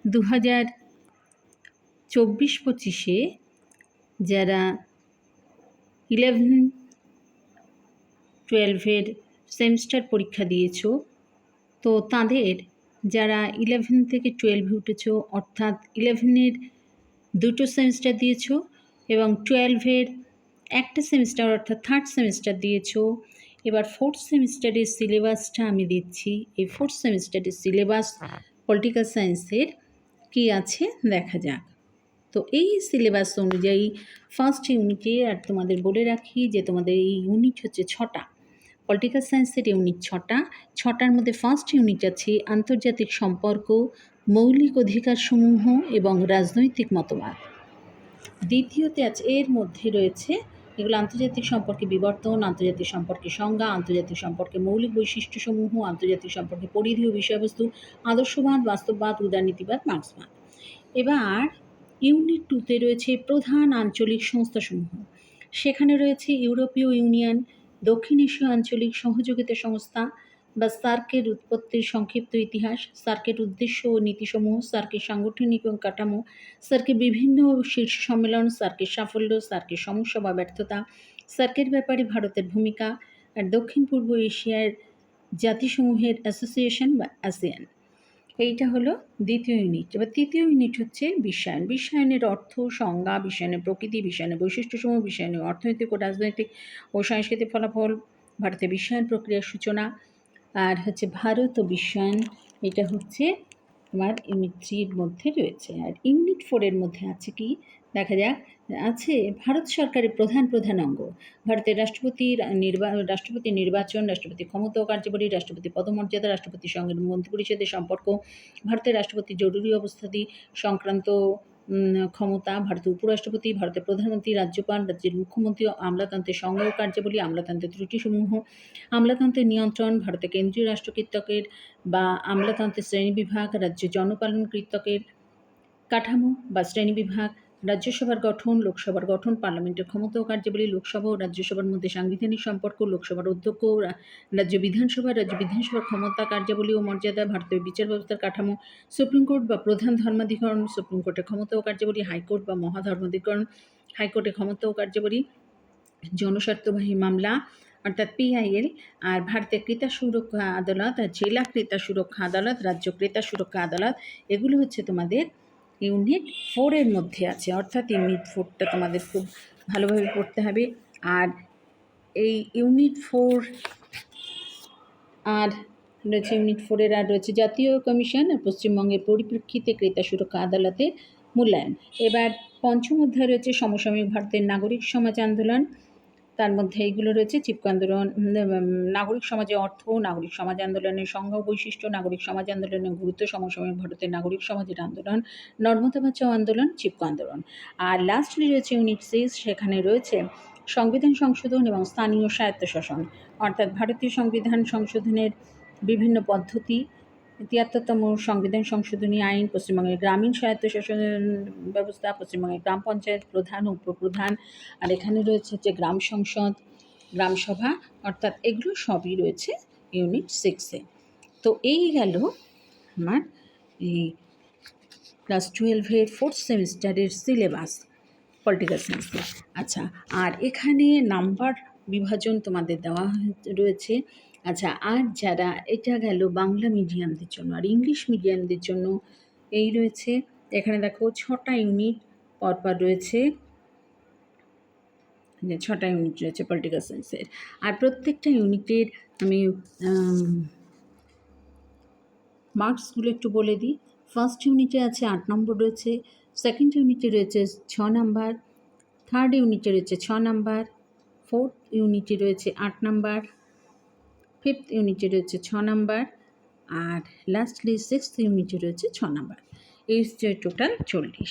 2024-25 যারা 11-12 সেমিস্টার পরীক্ষা দিয়েছো, তো তাদের যারা 11 থেকে 12 উঠেছ, অর্থাৎ 11-এর 2টো সেমিস্টার দিয়েছো এবং 12-এর একটা সেমিস্টার অর্থাৎ 3rd সেমিস্টার দিয়েছো। এবার 4th সেমিস্টারের সিলেবাসটা আমি দিচ্ছি। এই 4th সেমিস্টারের সিলেবাস পলিটিক্যাল সায়েন্সের কী আছে দেখা যাক। তো এই সিলেবাস অনুযায়ী ফার্স্ট ইউনিটে, আর তোমাদের বলে রাখি যে তোমাদের এই ইউনিট হচ্ছে 6টা। পলিটিক্যাল সায়েন্সের ইউনিট 6টার মধ্যে ফার্স্ট ইউনিট আছে আন্তর্জাতিক সম্পর্ক, মৌলিক অধিকারসমূহ এবং রাজনৈতিক মতবাদ। দ্বিতীয়তে আছে, এর মধ্যে রয়েছে এগুলো আন্তর্জাতিক সম্পর্কে বিবর্তন, আন্তর্জাতিক সম্পর্কে সংজ্ঞা, আন্তর্জাতিক সম্পর্কে মৌলিক বৈশিষ্ট্যসমূহ, আন্তর্জাতিক সম্পর্কে পরিধি ও বিষয়বস্তু, আদর্শবাদ, বাস্তববাদ, উদারনীতিবাদ, মার্ক্সবাদ। এবার ইউনিট 2তে রয়েছে প্রধান আঞ্চলিক সংস্থাসমূহ। সেখানে রয়েছে ইউরোপীয় ইউনিয়ন, দক্ষিণ এশীয় আঞ্চলিক সহযোগিতা সংস্থা বা সার্কের উৎপত্তির সংক্ষিপ্ত ইতিহাস, সার্কের উদ্দেশ্য ও নীতিসমূহ, সার্কের সাংগঠনিক কাঠামো, সার্কের বিভিন্ন শীর্ষ সম্মেলন, সার্কের সাফল্য, সার্কের সমস্যা বা ব্যর্থতা, সার্কের ব্যাপারে ভারতের ভূমিকা, আর দক্ষিণ পূর্ব এশিয়ার জাতিসমূহের অ্যাসোসিয়েশন বা আসিয়ান। এইটা হলো দ্বিতীয় ইউনিট। এবার তৃতীয় ইউনিট হচ্ছে বিশ্বায়ন। বিশ্বায়নের অর্থ, সংজ্ঞা, বিশ্বায়নের প্রকৃতি, বিশ্বায়নের বৈশিষ্ট্যসমূহ, বিশ্বায়নের অর্থনৈতিক ও রাজনৈতিক ও সাংস্কৃতিক ফলাফল, ভারতের বিশ্বায়ন প্রক্রিয়ার সূচনা, আর হচ্ছে ভারত ও বিশ্বায়ন। এটা হচ্ছে তোমার ইউনিট 3-র মধ্যে রয়েছে। আর ইউনিট 4-এর মধ্যে আছে কি দেখা যাক, আছে ভারত সরকারের প্রধান প্রধান অঙ্গ, ভারতের রাষ্ট্রপতির নির্বাচন, রাষ্ট্রপতি ক্ষমতা ও কার্যাবলী, রাষ্ট্রপতি পদমর্যাদা, রাষ্ট্রপতির সঙ্গে মন্ত্রিপরিষদের সম্পর্ক, ভারতের রাষ্ট্রপতি জরুরি অবস্থাদি সংক্রান্ত ক্ষমতা, ভারতের উপরাষ্ট্রপতি, ভারতের প্রধানমন্ত্রী, রাজ্যপাল, রাজ্যের মুখ্যমন্ত্রী, আমলাতন্ত্রের সংগ্রহ কার্যাবলী, আমলাতন্ত্রের ত্রুটিসমূহ, আমলাতন্ত্রের নিয়ন্ত্রণ, ভারতের কেন্দ্রীয় রাষ্ট্রকৃতকের বা আমলাতন্ত্রের শ্রেণীবিভাগ, রাজ্য জনপালন কৃতকের কাঠামো বা শ্রেণীবিভাগ, রাজ্যসভার গঠন, লোকসভার গঠন, পার্লামেন্টের ক্ষমতা ও কার্যাবলী, লোকসভা ও রাজ্যসভার মধ্যে সাংবিধানিক সম্পর্ক, লোকসভার অধ্যক্ষ, রাজ্য বিধানসভার ক্ষমতা, কার্যাবলী ও মর্যাদা, ভারতের বিচার ব্যবস্থার কাঠামো, সুপ্রিম কোর্ট বা প্রধান ধর্মাধিকরণ, সুপ্রিম কোর্টের ক্ষমতা ও কার্যাবলী, হাইকোর্ট বা মহাধর্মাধিকরণ, হাইকোর্টের ক্ষমতা ও কার্যাবলী, জনস্বার্থবাহী মামলা অর্থাৎ PIL, আর ভারতের ক্রেতা সুরক্ষা আদালত, আর জেলা ক্রেতা সুরক্ষা আদালত, রাজ্য ক্রেতা সুরক্ষা আদালত। এগুলো হচ্ছে তোমাদের ইউনিট 4-এর মধ্যে আছে, অর্থাৎ ইউনিট 4টা তোমাদের খুব ভালোভাবে পড়তে হবে। আর এই ইউনিট 4 আর রয়েছে ইউনিট 4-এর আর রয়েছে জাতীয় কমিশন আর পশ্চিমবঙ্গের পরিপ্রেক্ষিতে ক্রেতা সুরক্ষা আদালতের মূল্যায়ন। এবার পঞ্চম অধ্যায় রয়েছে সমসাময়িক ভারতের নাগরিক সমাজ আন্দোলন। তার মধ্যে এইগুলো রয়েছে চিপকো আন্দোলন, নাগরিক সমাজের অর্থ, নাগরিক সমাজ আন্দোলনের সংজ্ঞা ও বৈশিষ্ট্য, নাগরিক সমাজ আন্দোলনের গুরুত্ব, সমসাময়িক ভারতের নাগরিক সমাজের আন্দোলন, নর্মদা বাঁচাও আন্দোলন, চিপকো আন্দোলন। আর লাস্টলি রয়েছে ইউনিট 6, সেখানে রয়েছে সংবিধান সংশোধন এবং স্থানীয় স্বায়ত্তশাসন, অর্থাৎ ভারতীয় সংবিধান সংশোধনের বিভিন্ন পদ্ধতি, ৭৩তম সংবিধান সংশোধনী আইন, পশ্চিমবঙ্গের গ্রামীণ স্বায়ত্তশাসন ব্যবস্থা, পশ্চিমবঙ্গের গ্রাম পঞ্চায়েত প্রধান ও উপপ্রধান, আর এখানে রয়েছে হচ্ছে গ্রাম সংসদ, গ্রামসভা, অর্থাৎ এগুলো সবই রয়েছে ইউনিট 6-এ। তো এই গেল আমার এই ক্লাস 12-এর 4th সেমিস্টারের সিলেবাস পলিটিক্যাল সায়েন্সে। আচ্ছা, আর এখানে নাম্বার বিভাজন তোমাদের দেওয়া রয়েছে। আচ্ছা, আর যারা, এটা গেল বাংলা মিডিয়ামদের জন্য, আর ইংলিশ মিডিয়ামদের জন্য এই রয়েছে, এখানে দেখো 6টা ইউনিট পরপর রয়েছে, 6টা ইউনিট রয়েছে পলিটিক্যাল সায়েন্সের। আর প্রত্যেকটা ইউনিটের আমি মার্কসগুলো একটু বলে দিই। ফার্স্ট ইউনিটে আছে 8 নম্বর রয়েছে, সেকেন্ড ইউনিটে রয়েছে 6 নাম্বার, থার্ড ইউনিটে রয়েছে 6 নাম্বার, ফোর্থ ইউনিটে রয়েছে 8 নাম্বার, ফিফথ ইউনিটে রয়েছে 6 নাম্বার, আর লাস্টলি 6th ইউনিটে রয়েছে 6 নাম্বার। এই টোটাল 40।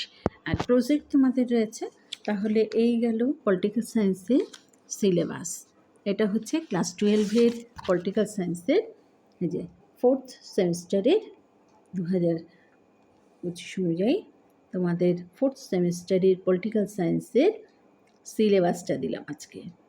আর প্রজেক্ট তোমাদের রয়েছে। তাহলে এই গেল পলিটিক্যাল সায়েন্সের সিলেবাস। এটা হচ্ছে ক্লাস 12-এর পলিটিক্যাল সায়েন্সের এই যে 4th সেমিস্টারের 2025 অনুযায়ী তোমাদের 4th সেমিস্টারের পলিটিক্যাল সায়েন্সের সিলেবাসটা দিলাম আজকে।